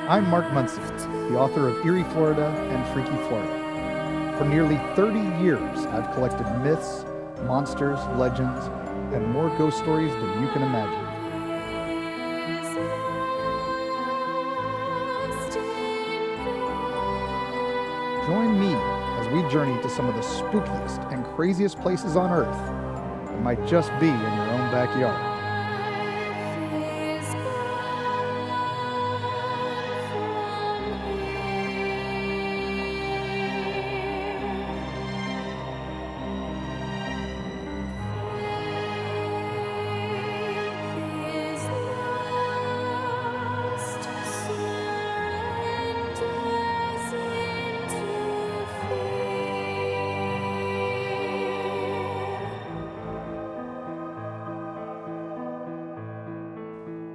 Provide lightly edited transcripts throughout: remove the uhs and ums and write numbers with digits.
I'm Mark Muncy, the author of Eerie, Florida and Freaky Florida. For nearly 30 years, I've collected myths, monsters, legends, and more ghost stories than you can imagine. Join me as we journey to some of the spookiest and craziest places on Earth that might just be in your own backyard.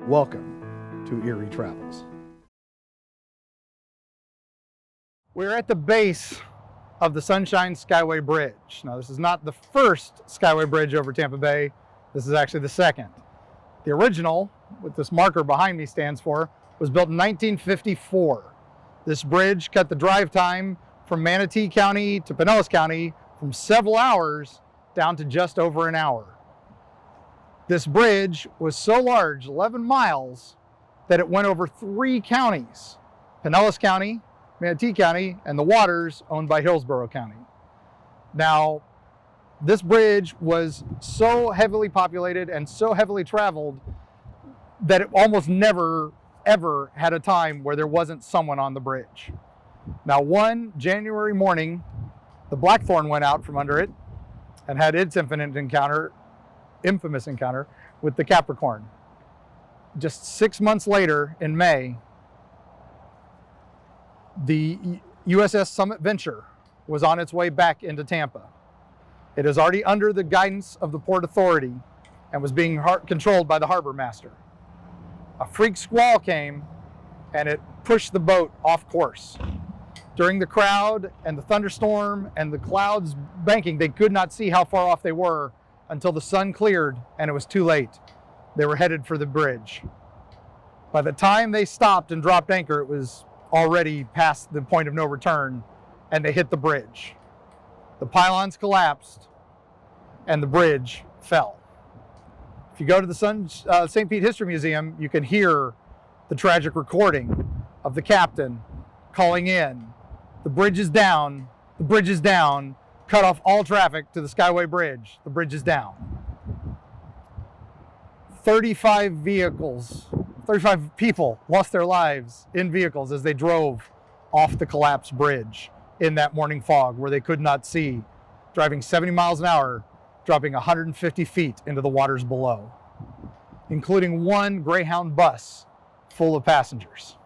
Welcome to Eerie Travels. We're at the base of the Sunshine Skyway Bridge. Now, this is not the first Skyway Bridge over Tampa Bay. This is actually the second. The original, what this marker behind me stands for, was built in 1954. This bridge cut the drive time from Manatee County to Pinellas County from several hours down to just over an hour. This bridge was so large, 11 miles, that it went over 3 counties: Pinellas County, Manatee County, and the waters owned by Hillsborough County. Now, this bridge was so heavily populated and so heavily traveled that it almost never, ever had a time where there wasn't someone on the bridge. Now, one January morning, the Blackthorn went out from under it and had its infamous encounter with the Capricorn. Just 6 months later, in May, the USS Summit Venture was on its way back into Tampa. It is already under the guidance of the Port Authority and was being controlled by the harbor master. A freak squall came and it pushed the boat off course. During the crowd and the thunderstorm and the clouds banking, they could not see how far off they were until the sun cleared and it was too late. They were headed for the bridge. By the time they stopped and dropped anchor, it was already past the point of no return, and they hit the bridge. The pylons collapsed and the bridge fell. If you go to the St. Pete History Museum, you can hear the tragic recording of the captain calling in, "The bridge is down, the bridge is down, cut off all traffic to the Skyway Bridge, the bridge is down." 35 people lost their lives in vehicles as they drove off the collapsed bridge in that morning fog where they could not see, driving 70 miles an hour, dropping 150 feet into the waters below, including one Greyhound bus full of passengers.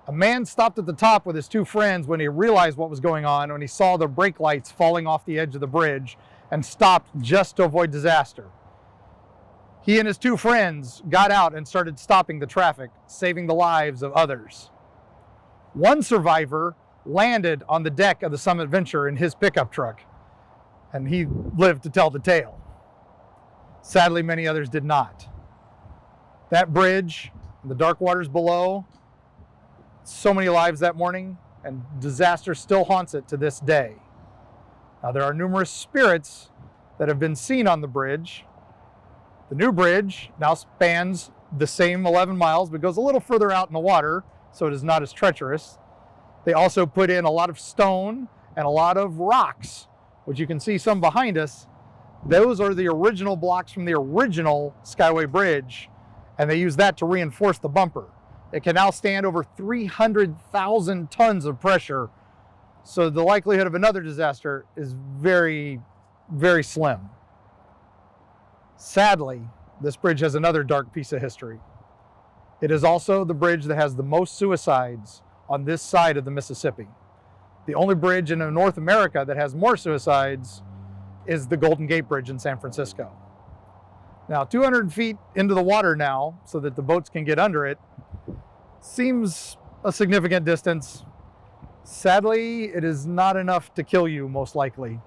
A man stopped at the top with his 2 friends when he realized what was going on, when he saw the brake lights falling off the edge of the bridge, and stopped just to avoid disaster. He and his 2 friends got out and started stopping the traffic, saving the lives of others. One survivor landed on the deck of the Summit Venture in his pickup truck, and he lived to tell the tale. Sadly, many others did not. That bridge, the dark waters below, so many lives that morning, and disaster still haunts it to this day. Now, there are numerous spirits that have been seen on the bridge. The new bridge now spans the same 11 miles, but goes a little further out in the water, so it is not as treacherous. They also put in a lot of stone and a lot of rocks, which you can see some behind us. Those are the original blocks from the original Skyway Bridge, and they use that to reinforce the bumper. It can now stand over 300,000 tons of pressure, so the likelihood of another disaster is very, very slim. Sadly, this bridge has another dark piece of history. It is also the bridge that has the most suicides on this side of the Mississippi. The only bridge in North America that has more suicides is the Golden Gate Bridge in San Francisco. Now, 200 feet into the water now, so that the boats can get under it, seems a significant distance. Sadly, it is not enough to kill you, most likely.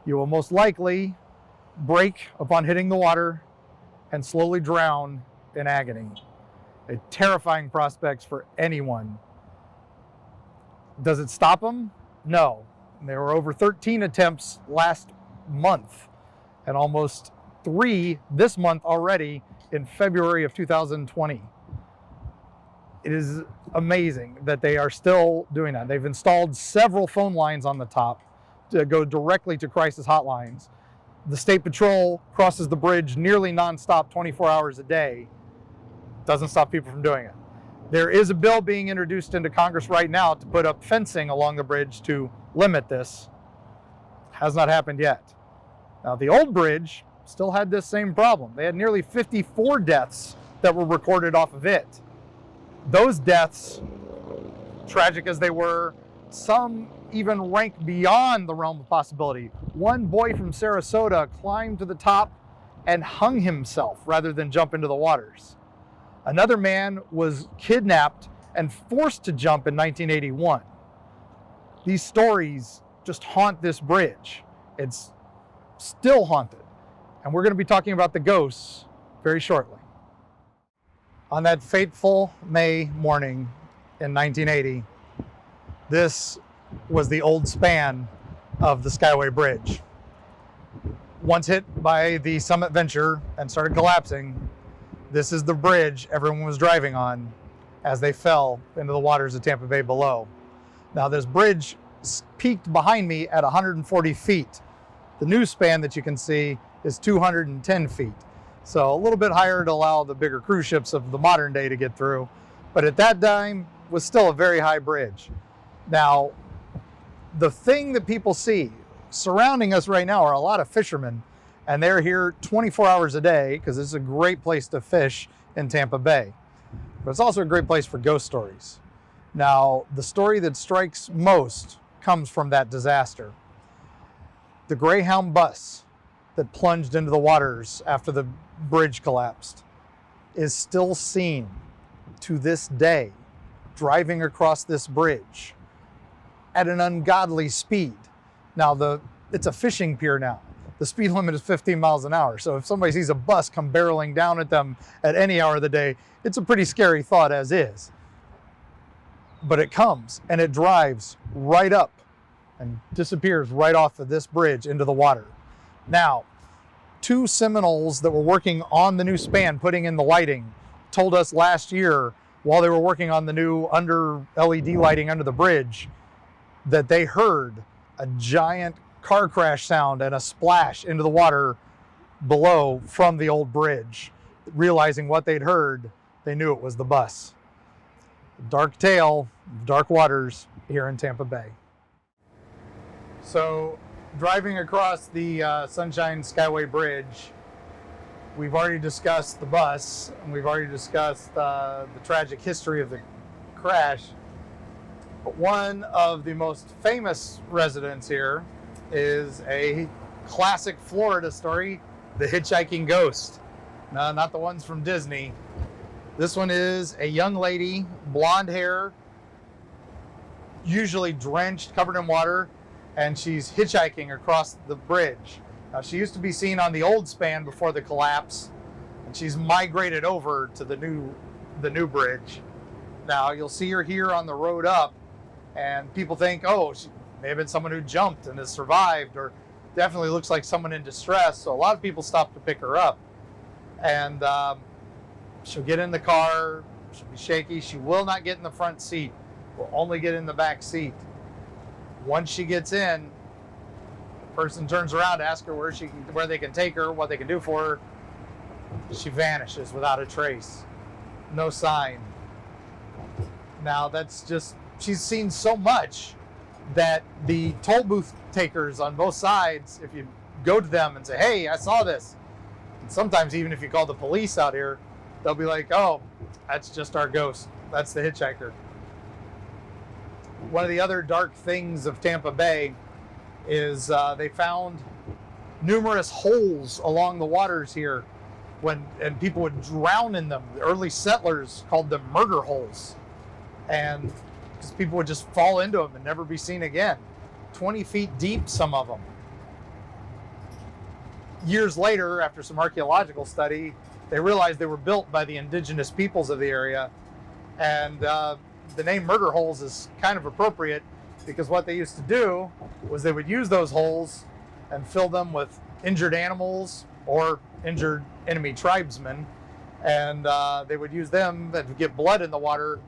You will most likely break upon hitting the water and slowly drown in agony. A terrifying prospects for anyone. Does it stop them? No. There were over 13 attempts last month and almost 3 this month already in February of 2020. It is amazing that they are still doing that. They've installed several phone lines on the top to go directly to crisis hotlines. The State Patrol crosses the bridge nearly nonstop 24 hours a day. Doesn't stop people from doing it. There is a bill being introduced into Congress right now to put up fencing along the bridge to limit this. Has not happened yet. Now, the old bridge still had this same problem. They had nearly 54 deaths that were recorded off of it. Those deaths, tragic as they were, some even rank beyond the realm of possibility. One boy from Sarasota climbed to the top and hung himself rather than jump into the waters. Another man was kidnapped and forced to jump in 1981. These stories just haunt this bridge. It's still haunted. And we're going to be talking about the ghosts very shortly. On that fateful May morning in 1980, this was the old span of the Skyway Bridge. Once hit by the Summit Venture and started collapsing, this is the bridge everyone was driving on as they fell into the waters of Tampa Bay below. Now, this bridge peaked behind me at 140 feet. The new span that you can see is 210 feet. So a little bit higher to allow the bigger cruise ships of the modern day to get through. But at that time, was still a very high bridge. Now, the thing that people see surrounding us right now are a lot of fishermen, and they're here 24 hours a day because it's a great place to fish in Tampa Bay. But it's also a great place for ghost stories. Now, the story that strikes most comes from that disaster. The Greyhound bus that plunged into the waters after the bridge collapsed is still seen to this day driving across this bridge at an ungodly speed. Now, it's a fishing pier now. The speed limit is 15 miles an hour. So if somebody sees a bus come barreling down at them at any hour of the day, it's a pretty scary thought as is. But it comes and it drives right up and disappears right off of this bridge into the water. Now, 2 Seminoles that were working on the new span, putting in the lighting, told us last year while they were working on the new under LED lighting under the bridge that they heard a giant car crash sound and a splash into the water below from the old bridge. Realizing what they'd heard, they knew it was the bus. Dark tale, dark waters here in Tampa Bay. So, driving across the Sunshine Skyway Bridge, we've already discussed the bus, and we've already discussed the tragic history of the crash. But one of the most famous residents here is a classic Florida story, the hitchhiking ghost. No, not the ones from Disney. This one is a young lady, blonde hair, usually drenched, covered in water, and she's hitchhiking across the bridge. Now, she used to be seen on the old span before the collapse, and she's migrated over to the new bridge. Now, you'll see her here on the road up, and people think, oh, she may have been someone who jumped and has survived, or definitely looks like someone in distress. So a lot of people stop to pick her up, and she'll get in the car. She'll be shaky. She will not get in the front seat. Will only get in the back seat. Once she gets in, the person turns around to ask her where they can take her, what they can do for her. She vanishes without a trace. No sign. Now, that's just, she's seen so much that the toll booth takers on both sides, if you go to them and say, hey, I saw this, and sometimes even if you call the police out here, they'll be like, oh, that's just our ghost. That's the hitchhiker. One of the other dark things of Tampa Bay is they found numerous holes along the waters here and people would drown in them. The early settlers called them murder holes. And because people would just fall into them and never be seen again. 20 feet deep, some of them. Years later, after some archaeological study, they realized they were built by the indigenous peoples of the area. And the name murder holes is kind of appropriate because what they used to do was they would use those holes and fill them with injured animals or injured enemy tribesmen. And they would use them to get blood in the water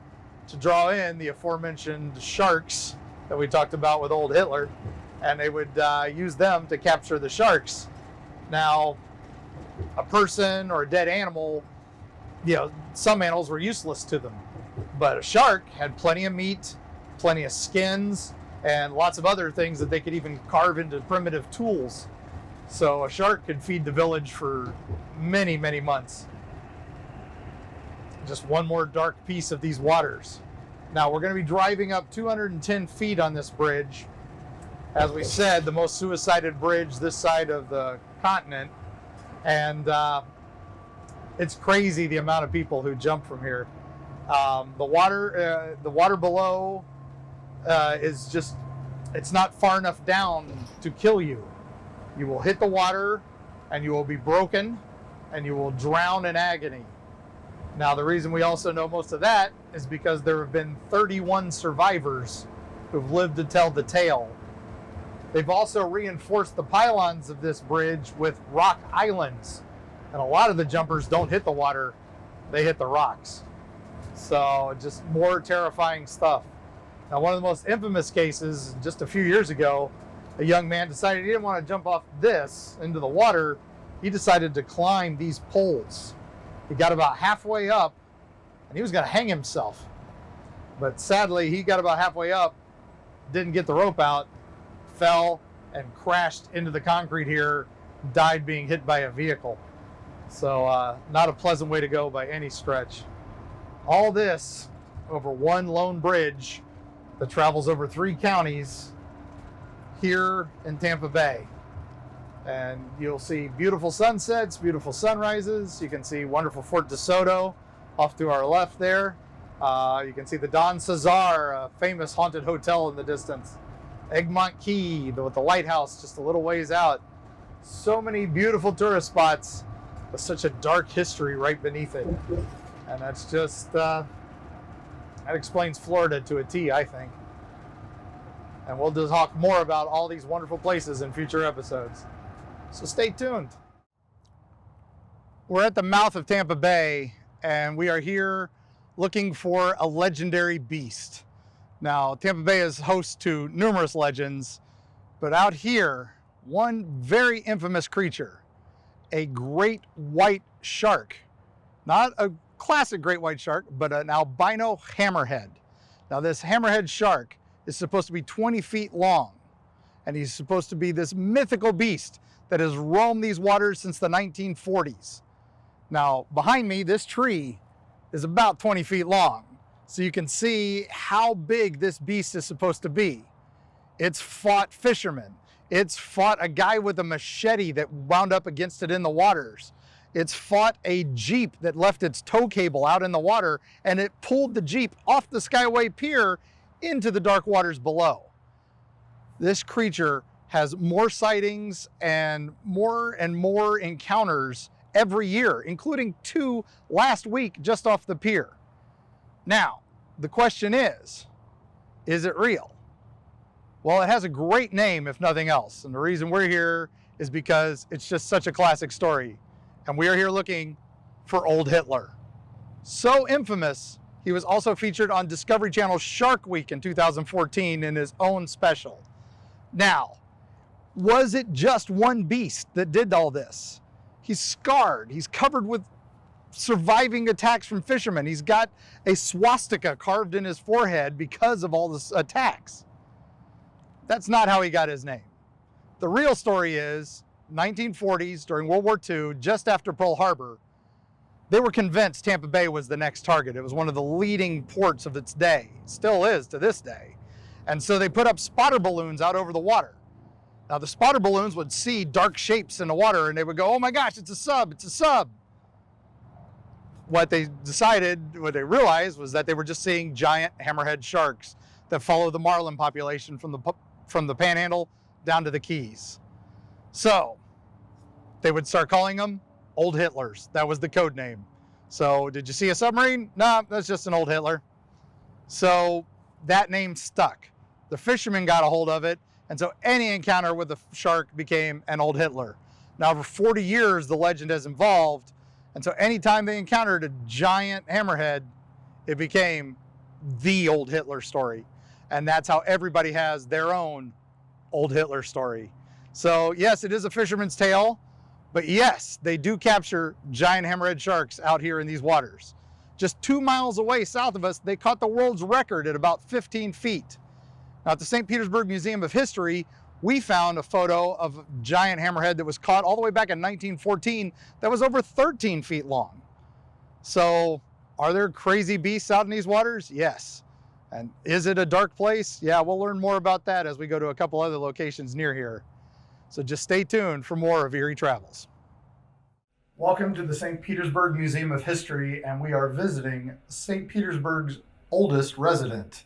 to draw in the aforementioned sharks that we talked about with old Hitler. And they would use them to capture the sharks. Now, a person or a dead animal, some animals were useless to them. But a shark had plenty of meat, plenty of skins, and lots of other things that they could even carve into primitive tools. So a shark could feed the village for many, many months. Just one more dark piece of these waters. Now we're going to be driving up 210 feet on this bridge. As we said, the most suicided bridge this side of the continent. And it's crazy the amount of people who jump from here. The water below is just, it's not far enough down to kill you. You will hit the water and you will be broken and you will drown in agony. Now, the reason we also know most of that is because there have been 31 survivors who've lived to tell the tale. They've also reinforced the pylons of this bridge with rock islands. And a lot of the jumpers don't hit the water, they hit the rocks. So just more terrifying stuff. Now, one of the most infamous cases, just a few years ago, a young man decided he didn't want to jump off this into the water. He decided to climb these poles. He got about halfway up and he was going to hang himself. But sadly, he got about halfway up, didn't get the rope out, fell and crashed into the concrete here, died being hit by a vehicle. So not a pleasant way to go by any stretch. All this over one lone bridge that travels over 3 counties here in Tampa Bay. And you'll see beautiful sunsets, beautiful sunrises. You can see wonderful Fort DeSoto off to our left there. You can see the Don Cesar, a famous haunted hotel in the distance. Egmont Key with the lighthouse just a little ways out. So many beautiful tourist spots with such a dark history right beneath it. And that's just, that explains Florida to a T, I think. And we'll just talk more about all these wonderful places in future episodes. So stay tuned. We're at the mouth of Tampa Bay, and we are here looking for a legendary beast. Now, Tampa Bay is host to numerous legends, but out here, one very infamous creature, a great white shark. Not a classic great white shark, but an albino hammerhead. Now, this hammerhead shark is supposed to be 20 feet long, and he's supposed to be this mythical beast that has roamed these waters since the 1940s. Now, behind me, this tree is about 20 feet long, so you can see how big this beast is supposed to be. It's fought fishermen. It's fought a guy with a machete that wound up against it in the waters. It's fought a Jeep that left its tow cable out in the water, and it pulled the Jeep off the Skyway Pier into the dark waters below. This creature has more sightings and more encounters every year, including 2 last week just off the pier. Now, the question is it real? Well, it has a great name, if nothing else. And the reason we're here is because it's just such a classic story. And we are here looking for old Hitler. So infamous, he was also featured on Discovery Channel's Shark Week in 2014 in his own special. Now, was it just one beast that did all this? He's scarred. He's covered with surviving attacks from fishermen. He's got a swastika carved in his forehead because of all the attacks. That's not how he got his name. The real story is, 1940s, during World War II, just after Pearl Harbor, they were convinced Tampa Bay was the next target. It was one of the leading ports of its day, still is to this day. And so they put up spotter balloons out over the water. Now the spotter balloons would see dark shapes in the water and they would go, oh my gosh, it's a sub, it's a sub. What they realized was that they were just seeing giant hammerhead sharks that follow the marlin population from the Panhandle down to the Keys. So they would start calling them Old Hitlers. That was the code name. So did you see a submarine? No, that's just an old Hitler. So that name stuck. The fishermen got a hold of it, and so any encounter with a shark became an old Hitler. Now, for 40 years, the legend has evolved, and so anytime they encountered a giant hammerhead, it became the old Hitler story. And that's how everybody has their own old Hitler story. So yes, it is a fisherman's tale, but yes, they do capture giant hammerhead sharks out here in these waters. Just 2 miles away south of us, they caught the world's record at about 15 feet. Now at the St. Petersburg Museum of History, we found a photo of a giant hammerhead that was caught all the way back in 1914 that was over 13 feet long. So are there crazy beasts out in these waters? Yes. And is it a dark place? Yeah, we'll learn more about that as we go to a couple other locations near here. So just stay tuned for more of Eerie Travels. Welcome to the St. Petersburg Museum of History, and we are visiting St. Petersburg's oldest resident.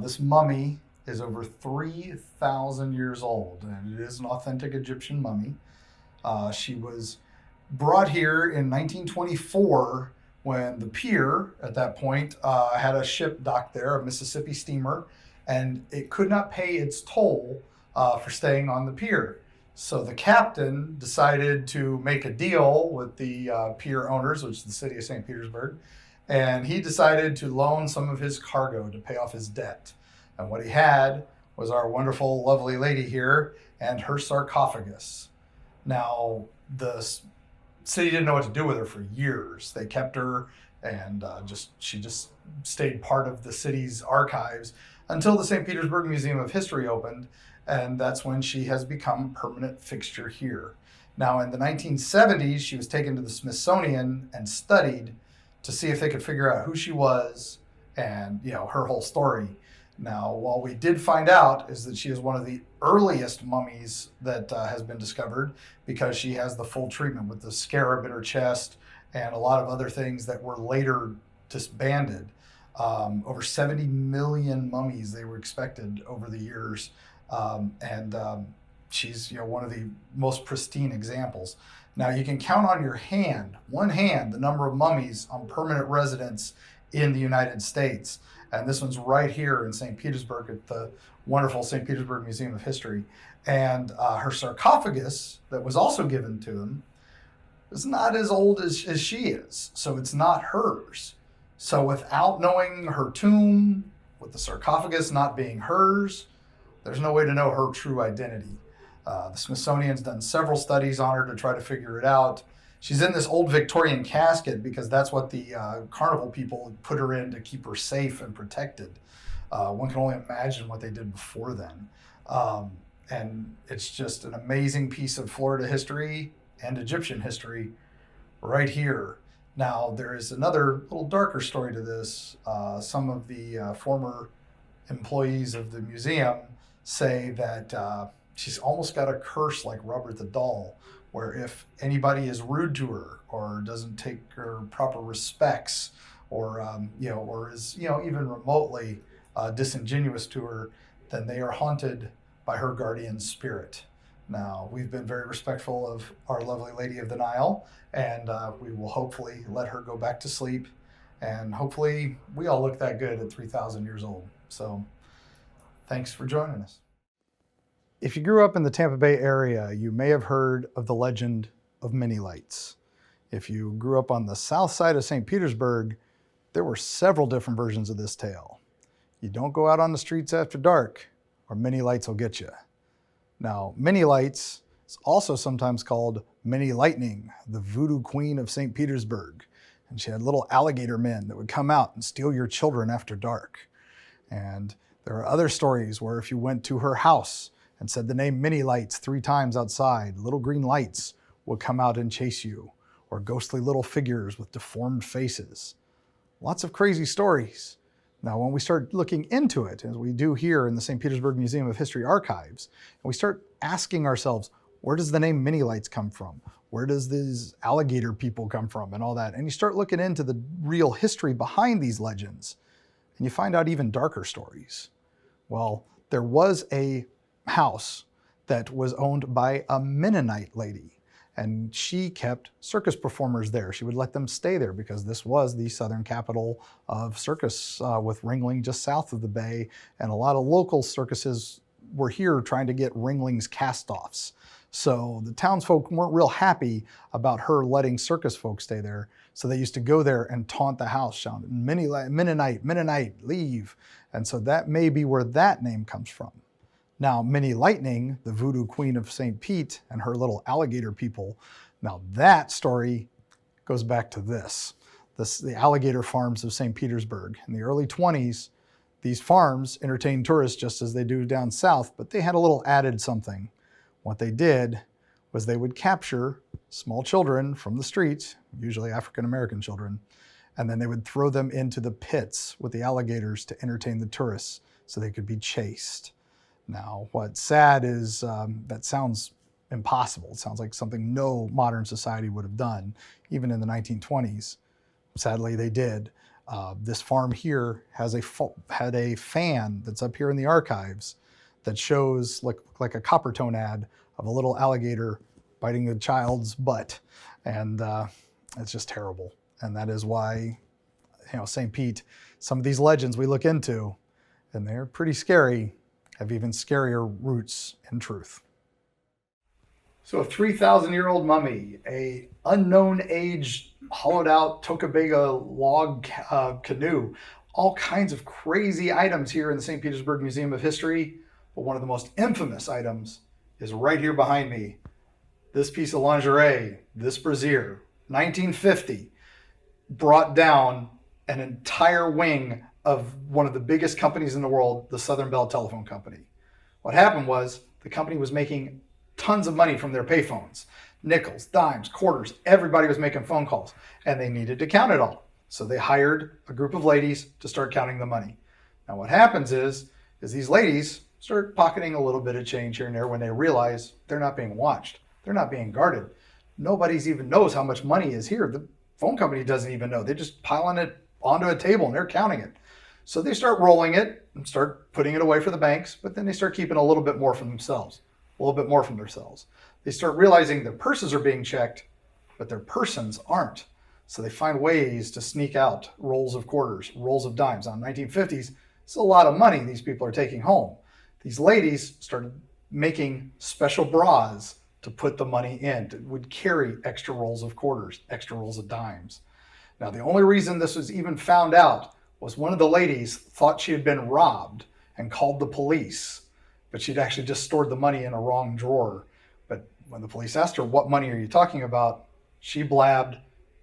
This mummy is over 3,000 years old, and it is an authentic Egyptian mummy. She was brought here in 1924 when the pier at that point had a ship docked there, a Mississippi steamer, and it could not pay its toll for staying on the pier. So the captain decided to make a deal with the pier owners, which is the city of St. Petersburg, and he decided to loan some of his cargo to pay off his debt. And what he had was our wonderful, lovely lady here and her sarcophagus. Now, the city didn't know what to do with her for years. They kept her, and she just stayed part of the city's archives until the St. Petersburg Museum of History opened, and that's when she has become a permanent fixture here. Now, in the 1970s, she was taken to the Smithsonian and studied to see if they could figure out who she was and, her whole story. Now, what we did find out is that she is one of the earliest mummies that has been discovered, because she has the full treatment with the scarab in her chest and a lot of other things that were later disbanded. Over 70 million mummies they were expected over the years. She's one of the most pristine examples. Now, you can count on your hand, one hand, the number of mummies on permanent residence in the United States. And this one's right here in St. Petersburg at the wonderful St. Petersburg Museum of History. And her sarcophagus that was also given to him is not as old as she is. So it's not hers. So without knowing her tomb, with the sarcophagus not being hers, there's no way to know her true identity. The Smithsonian's done several studies on her to try to figure it out. She's in this old Victorian casket because that's what the carnival people put her in to keep her safe and protected. One can only imagine what they did before then. And it's just an amazing piece of Florida history and Egyptian history right here. Now, there is another little darker story to this. Some of the former employees of the museum say that she's almost got a curse like Robert the Doll, where if anybody is rude to her or doesn't take her proper respects, or or is even remotely disingenuous to her, then they are haunted by her guardian spirit. Now, we've been very respectful of our lovely Lady of the Nile, and we will hopefully let her go back to sleep, and hopefully we all look that good at 3,000 years old. So thanks for joining us. If you grew up in the Tampa Bay area, you may have heard of the legend of mini lights. If you grew up on the south side of St. Petersburg, there were several different versions of this tale. You don't go out on the streets after dark, or mini lights will get you. Now, mini lights is also sometimes called Mini Lightning, the voodoo queen of St. Petersburg. And she had little alligator men that would come out and steal your children after dark. And there are other stories where if you went to her house and said the name Mini Lights 3 times outside, little green lights would come out and chase you, or ghostly little figures with deformed faces. Lots of crazy stories. Now, when we start looking into it, as we do here in the St. Petersburg Museum of History archives, and we start asking ourselves, where does the name Mini Lights come from? Where does these alligator people come from and all that? And you start looking into the real history behind these legends, and you find out even darker stories. Well, there was a house that was owned by a Mennonite lady, and she kept circus performers there. She would let them stay there because this was the southern capital of circus, with Ringling just south of the bay, and a lot of local circuses were here trying to get Ringling's cast-offs. So the townsfolk weren't real happy about her letting circus folks stay there. So they used to go there and taunt the house, shouting, Mennonite, Mennonite, leave. And so that may be where that name comes from. Now, Minnie Lightning, the voodoo queen of St. Pete and her little alligator people, now that story goes back to the alligator farms of St. Petersburg. In the early 20s, these farms entertained tourists just as they do down south, but they had a little added something. What they did was they would capture small children from the streets, usually African-American children, and then they would throw them into the pits with the alligators to entertain the tourists so they could be chased. Now, what's sad is that sounds impossible. It sounds like something no modern society would have done, even in the 1920s. Sadly, they did. This farm here had a fan that's up here in the archives that shows like a Coppertone ad of a little alligator biting a child's butt. And it's just terrible. And that is why, St. Pete, some of these legends we look into, and they're pretty scary, have even scarier roots in truth. So a 3,000-year-old mummy, a unknown age hollowed out Tocobaga log canoe, all kinds of crazy items here in the St. Petersburg Museum of History. But one of the most infamous items is right here behind me. This piece of lingerie, this brassiere, 1950, brought down an entire wing of one of the biggest companies in the world, the Southern Bell Telephone Company. What happened was the company was making tons of money from their payphones. Nickels, dimes, quarters, everybody was making phone calls, and they needed to count it all. So they hired a group of ladies to start counting the money. Now what happens is these ladies start pocketing a little bit of change here and there when they realize they're not being watched. They're not being guarded. Nobody's even knows how much money is here. The phone company doesn't even know. They're just piling it onto a table and they're counting it. So they start rolling it and start putting it away for the banks, but then they start keeping a little bit more for themselves, a little bit more from themselves. They start realizing their purses are being checked, but their persons aren't. So they find ways to sneak out rolls of quarters, rolls of dimes. Now, in the 1950s, it's a lot of money these people are taking home. These ladies started making special bras to put the money in, would carry extra rolls of quarters, extra rolls of dimes. Now, the only reason this was even found out was one of the ladies thought she had been robbed and called the police, but she'd actually just stored the money in a wrong drawer. But when the police asked her, what money are you talking about? She blabbed,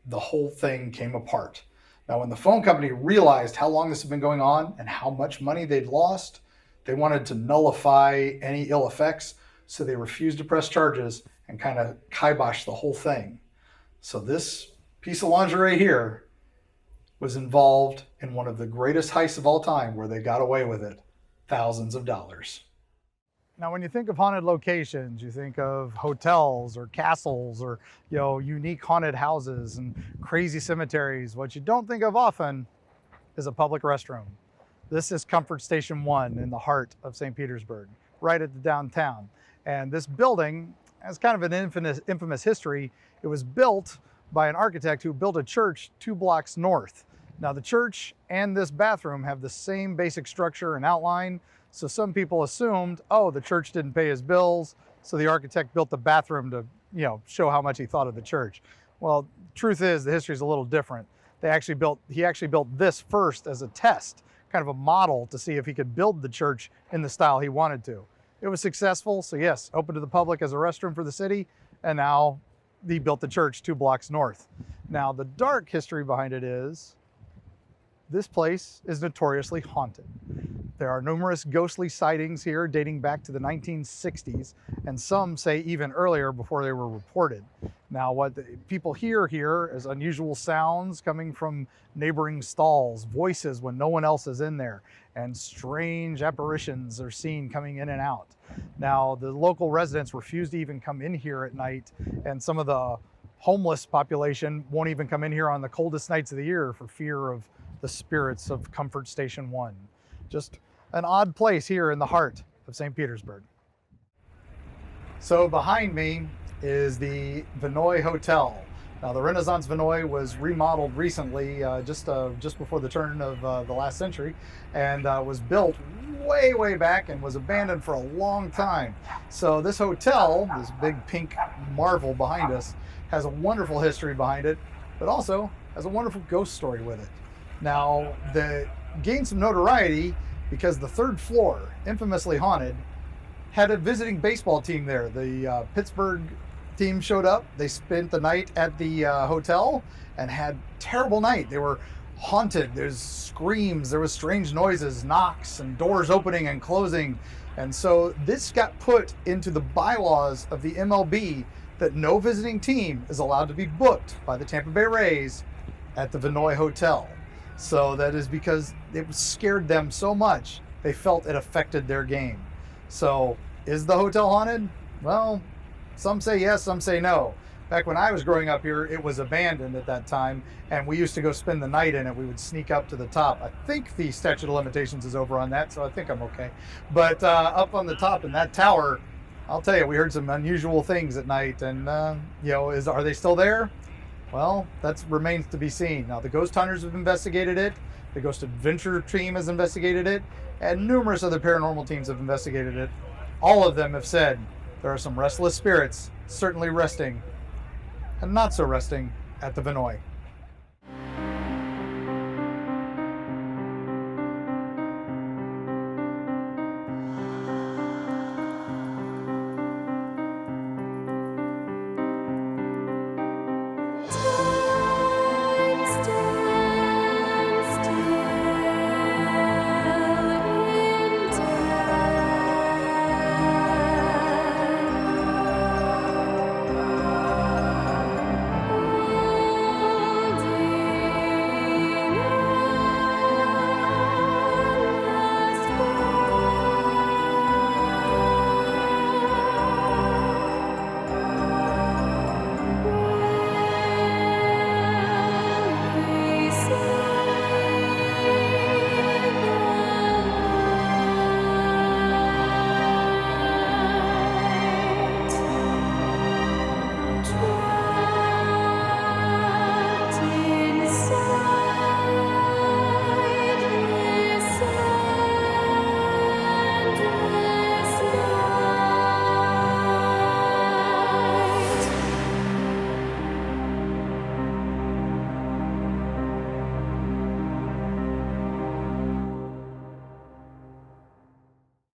the whole thing came apart. Now, when the phone company realized how long this had been going on and how much money they'd lost, they wanted to nullify any ill effects, so they refused to press charges and kind of kibosh the whole thing. So this piece of lingerie here was involved in one of the greatest heists of all time, where they got away with it, thousands of dollars. Now, when you think of haunted locations, you think of hotels or castles or, unique haunted houses and crazy cemeteries. What you don't think of often is a public restroom. This is Comfort Station 1 in the heart of St. Petersburg, right at the downtown. And this building has kind of an infamous history. It was built by an architect who built a church 2 blocks north. Now, the church and this bathroom have the same basic structure and outline. So some people assumed, the church didn't pay his bills, so the architect built the bathroom to, show how much he thought of the church. Well, truth is, the history is a little different. He actually built this first as a test, kind of a model to see if he could build the church in the style he wanted to. It was successful, so yes, open to the public as a restroom for the city, and now he built the church 2 blocks north. Now, the dark history behind it is, this place is notoriously haunted. There are numerous ghostly sightings here dating back to the 1960s, and some say even earlier before they were reported. Now, what people hear here is unusual sounds coming from neighboring stalls, voices when no one else is in there, and strange apparitions are seen coming in and out. Now, the local residents refuse to even come in here at night, and some of the homeless population won't even come in here on the coldest nights of the year for fear of the spirits of Comfort Station 1. Just an odd place here in the heart of St. Petersburg. So behind me is the Vinoy Hotel. Now, the Renaissance Vinoy was remodeled recently, just before the turn of the last century, and was built way back and was abandoned for a long time. So this hotel, this big pink marvel behind us, has a wonderful history behind it, but also has a wonderful ghost story with it. Now, the gained some notoriety because the third floor, infamously haunted, had a visiting baseball team there. The Pittsburgh team showed up. They spent the night at the hotel and had a terrible night. They were haunted. There's screams, there was strange noises, knocks, and doors opening and closing. And so this got put into the bylaws of the MLB that no visiting team is allowed to be booked by the Tampa Bay Rays at the Vinoy Hotel. So that is because it scared them so much, they felt it affected their game. So is the hotel haunted? Well, some say yes, some say no. Back when I was growing up here, it was abandoned at that time, and we used to go spend the night in it. We would sneak up to the top. I think the statute of limitations is over on that, so I think I'm okay. But up on the top in that tower, I'll tell you, we heard some unusual things at night, and are they still there? Well, that remains to be seen. Now, the ghost hunters have investigated it, the ghost adventure team has investigated it, and numerous other paranormal teams have investigated it. All of them have said there are some restless spirits certainly resting and not so resting at the Vinoy.